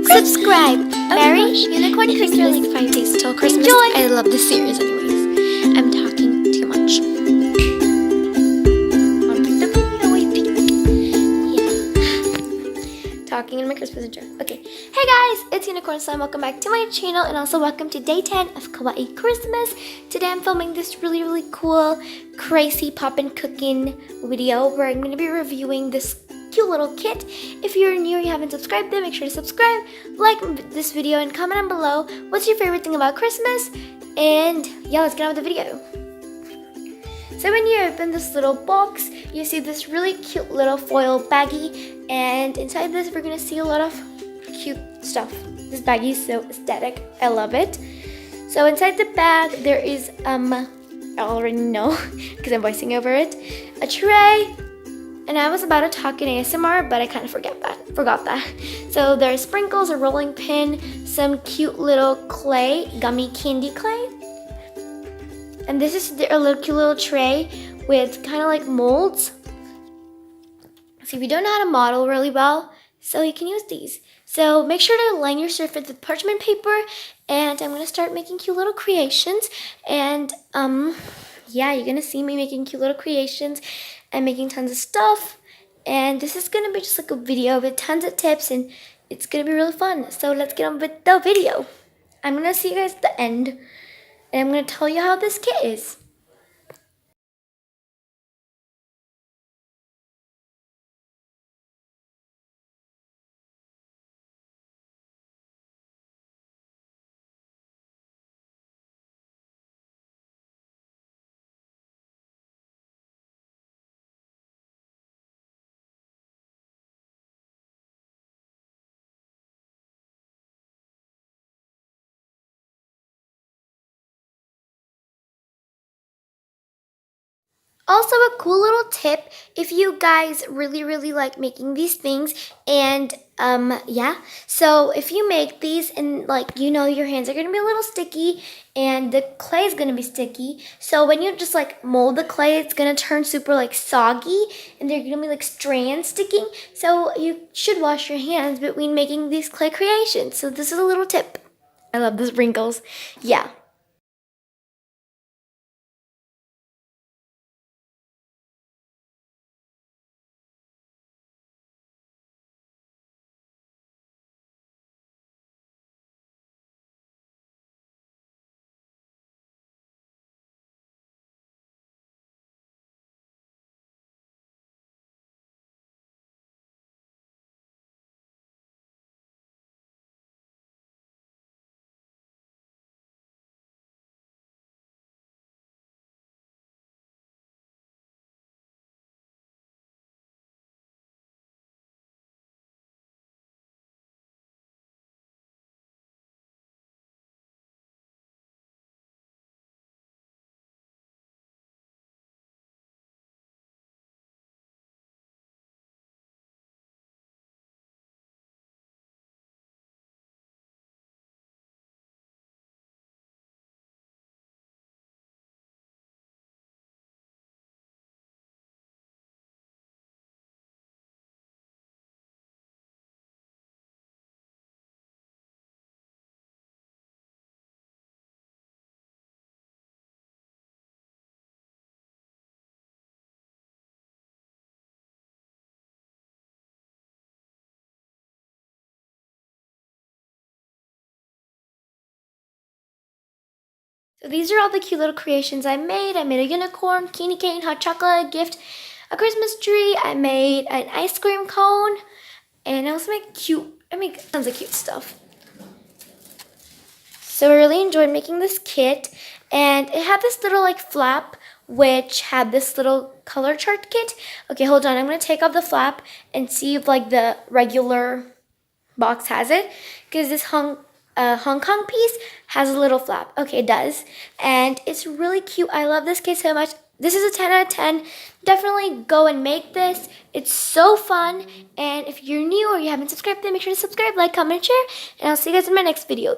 subscribe. Merry Unicorn Christmas. Really 5 days till Christmas. Enjoy. I love this series anyways. I'm talking too much. Talking in my Christmas intro. Okay. Hey guys, it's Unicorn Slime. Welcome back to my channel and also welcome to day 10 of Kawaii Christmas. Today I'm filming this really cool, crazy Popin cooking video where I'm going to be reviewing this cute little kit. If you're new or you haven't subscribed, then make sure to subscribe, like this video, and comment down below what's your favorite thing about Christmas. And yeah, let's get on with the video. So when you open this little box, you see this really cute little foil baggie, and inside this we're gonna see a lot of cute stuff. This baggie is so aesthetic. I love it. So inside the bag there is I already know because I'm voicing over it, a tray. And I was about to talk in ASMR, but I kind of forgot that. So there's sprinkles, a rolling pin, some cute little clay, gummy candy clay. And this is a little cute little tray with kind of like molds. So if you don't know how to model really well, so you can use these. So make sure to line your surface with parchment paper, and I'm gonna start making cute little creations. And yeah, you're gonna see me making cute little creations and making tons of stuff. And this is gonna be just like a video with tons of tips, and it's gonna be really fun. So let's get on with the video. I'm gonna see you guys at the end, and I'm gonna tell you how this kit is. Also, a cool little tip, if you guys really like making these things, and yeah, so if you make these and like, you know, your hands are gonna be a little sticky and the clay is gonna be sticky. So when you just like mold the clay, it's gonna turn super like soggy and they're gonna be like strands sticking. So you should wash your hands between making these clay creations. So this is a little tip. I love the sprinkles. Yeah. So these are all the cute little creations I made. I made a unicorn, candy cane, hot chocolate, gift, a Christmas tree. I made an ice cream cone, and I also made tons of cute stuff. So I really enjoyed making this kit, and it had this little like flap, which had this little color chart kit. Okay, hold on. I'm gonna take off the flap and see if like the regular box has it, because this Hong Kong piece has a little flap. Okay, it does. And it's really cute. I love this kit so much. This is a 10 out of 10. Definitely go and make this. It's so fun. And if you're new or you haven't subscribed, then make sure to subscribe, like, comment, share. And I'll see you guys in my next video.